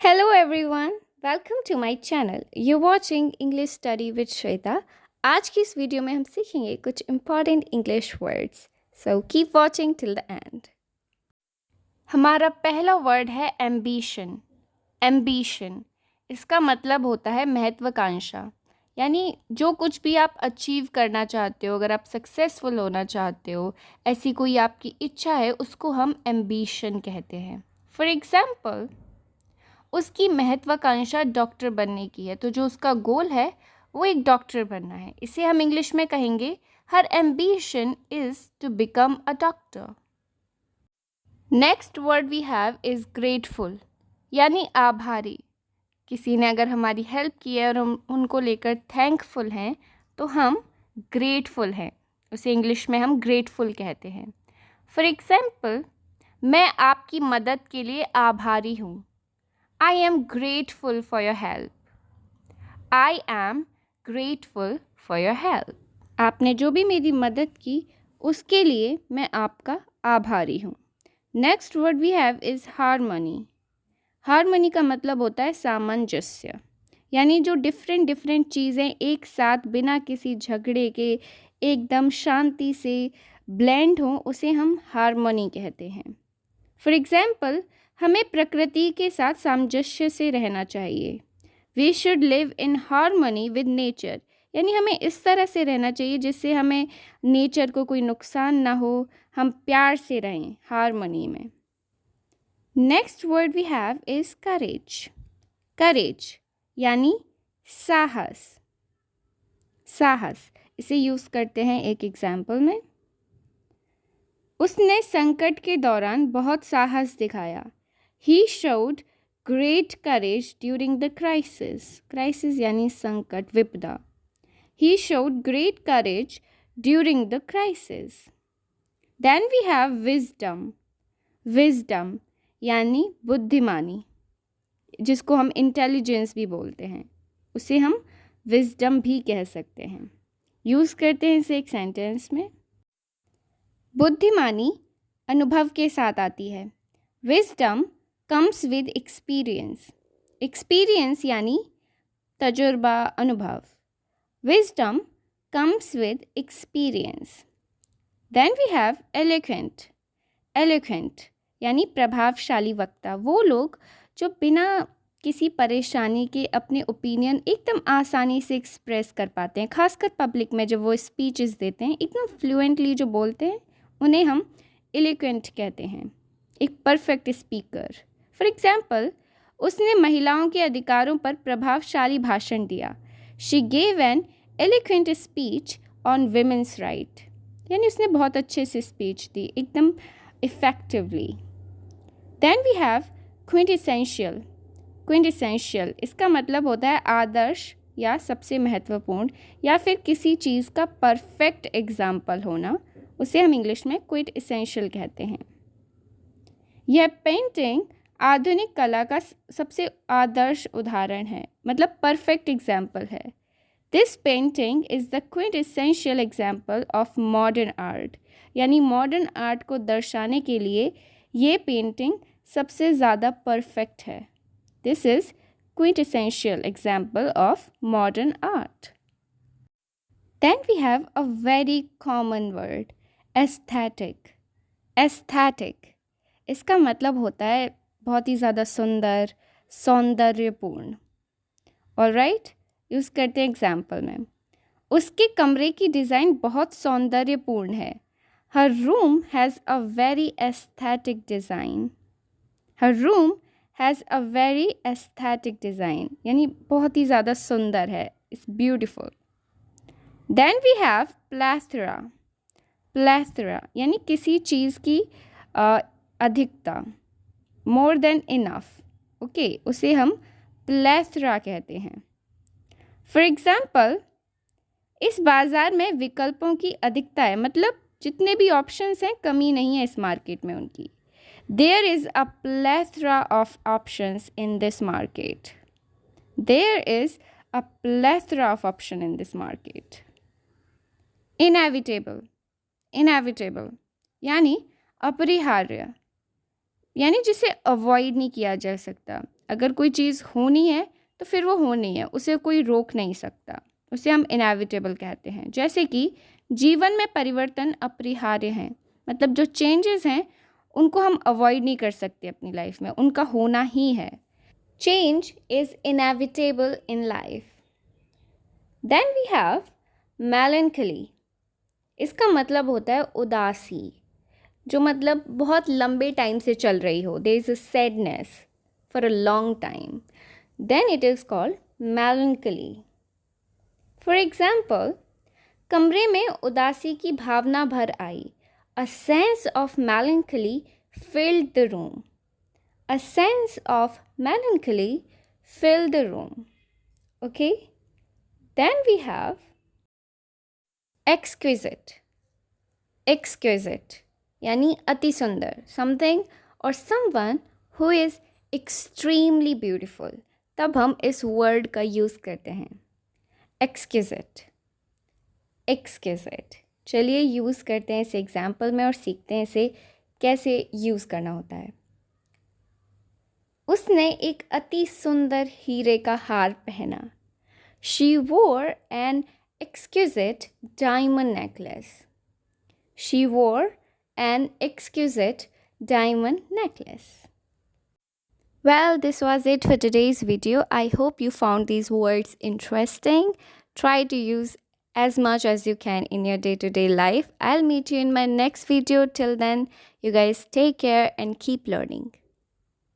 Hello everyone, welcome to my channel. You're watching English Study with Shweta. आज की इस video में हम सीखेंगे कुछ important English words. So keep watching till the end. हमारा पहला वर्ड है ambition. Ambition. इसका मतलब होता है महत्वाकांक्षा. यानी जो कुछ भी आप अचीव करना चाहते हो, अगर आप सक्सेसफुल होना चाहते हो, ऐसी कोई आपकी इच्छा है, उसको हम ambition कहते हैं. For example, उसकी महत्वाकांक्षा डॉक्टर बनने की है, तो जो उसका गोल है वो एक डॉक्टर बनना है. इसे हम इंग्लिश में कहेंगे her ambition is to become a doctor. Next word we have is grateful, यानी आभारी. किसी ने अगर हमारी हेल्प की है और हम उनको लेकर थैंकफुल हैं तो हम ग्रेटफुल हैं. उसे इंग्लिश में हम ग्रेटफुल कहते हैं. फॉर एग्जाम्पल, मैं आपकी मदद के लिए आभारी हूँ. I am grateful for your help. I am grateful for your help. आपने जो भी मेरी मदद की उसके लिए मैं आपका आभारी हूँ. Next word we have is harmony. Harmony का मतलब होता है सामंजस्य, यानी जो डिफरेंट चीज़ें एक साथ बिना किसी झगड़े के एकदम शांति से ब्लेंड हों, उसे हम हारमनी कहते हैं. फॉर एग्जाम्पल, हमें प्रकृति के साथ सामंजस्य से रहना चाहिए. We should live in harmony with nature, यानी हमें इस तरह से रहना चाहिए जिससे हमें नेचर को कोई नुकसान ना हो, हम प्यार से रहें हारमनी में. Next word we have is courage. Courage यानी साहस. साहस इसे यूज़ करते हैं एक एग्जाम्पल में. उसने संकट के दौरान बहुत साहस दिखाया. He showed great courage during the crisis. Crisis यानी संकट, विपदा. He showed great courage during the crisis. Then we have wisdom. Wisdom यानी बुद्धिमानी, जिसको हम इंटेलिजेंस भी बोलते हैं, उसे हम विजडम भी कह सकते हैं. यूज़ करते हैं इसे एक सेंटेंस में. बुद्धिमानी अनुभव के साथ आती है. Wisdom comes with experience. Experience यानी तजुर्बा, अनुभव. Wisdom comes with experience. Then we have eloquent. Eloquent यानी प्रभावशाली वक्ता. वो लोग जो बिना किसी परेशानी के अपने ओपिनियन एकदम आसानी से एक्सप्रेस कर पाते हैं, खासकर पब्लिक में जब वो स्पीचेस देते हैं, एकदम फ्लुएंटली जो बोलते हैं, उन्हें हम एलोक्वेंट कहते हैं. एक परफेक्ट स्पीकर. फॉर एग्जाम्पल, उसने महिलाओं के अधिकारों पर प्रभावशाली भाषण दिया. She gave an eloquent speech on women's right, यानी उसने बहुत अच्छे से स्पीच दी, एकदम effectively. Then we have quintessential. Quintessential इसका मतलब होता है आदर्श या सबसे महत्वपूर्ण, या फिर किसी चीज़ का परफेक्ट एग्जाम्पल होना. उसे हम इंग्लिश में क्विंटेसेंशियल कहते हैं. यह पेंटिंग आधुनिक कला का सबसे आदर्श उदाहरण है, मतलब परफेक्ट एग्जाम्पल है. This painting is the quintessential example of modern art, यानी मॉडर्न आर्ट को दर्शाने के लिए ये पेंटिंग सबसे ज़्यादा परफेक्ट है. This is quintessential example of modern art. Then we have a very common word, aesthetic. Aesthetic इसका मतलब होता है बहुत ही ज़्यादा सुंदर, सौंदर्यपूर्ण. ऑलराइट, यूज़ करते हैं एग्जाम्पल में. उसके कमरे की डिज़ाइन बहुत सौंदर्यपूर्ण है. Her room has a very aesthetic design. Her room has a very aesthetic design यानी बहुत ही ज़्यादा सुंदर है, it's beautiful. Then we have plethora. Plethora यानी किसी चीज़ की अधिकता, मोर देन इनफ. ओके, उसे हम प्लेथरा कहते हैं. फॉर एग्जाम्पल, इस बाज़ार में विकल्पों की अधिकता है, मतलब जितने भी ऑप्शंस हैं कमी नहीं है इस मार्केट में उनकी. There is a plethora of options in this market. There is a plethora of option in this market. Inevitable. Inevitable यानी अपरिहार्य, यानी जिसे अवॉइड नहीं किया जा सकता. अगर कोई चीज़ होनी है तो फिर वो होनी है, उसे कोई रोक नहीं सकता, उसे हम इनएविटेबल कहते हैं। जैसे कि जीवन में परिवर्तन अपरिहार्य हैं, मतलब जो चेंजेस हैं उनको हम अवॉइड नहीं कर सकते अपनी लाइफ में, उनका होना ही है। Change is inevitable in life. Then we have melancholy। इसका मतलब होता है उदासी, जो मतलब बहुत लंबे टाइम से चल रही हो। There is a sadness for a long time, then it is called melancholy। For example, कमरे में उदासी की भावना भर आई। A sense of melancholy filled the room। A sense of melancholy filled the room। Okay? Then we have exquisite। exquisite यानी अति सुंदर, समथिंग और someone who is extremely beautiful, तब हम इस वर्ड का यूज़ करते हैं, एक्सक्यूजिट। एक्सक्यूजिट, चलिए यूज़ करते हैं इसे एग्जाम्पल में और सीखते हैं इसे कैसे यूज़ करना होता है। उसने एक अति सुंदर हीरे का हार पहना। She wore an exquisite diamond necklace। She wore an exquisite diamond necklace। Well, this was it for today's video. I hope you found these words interesting. Try to use as much as you can in your day-to-day life. I'll meet you in my next video. Till then, you guys take care and keep learning.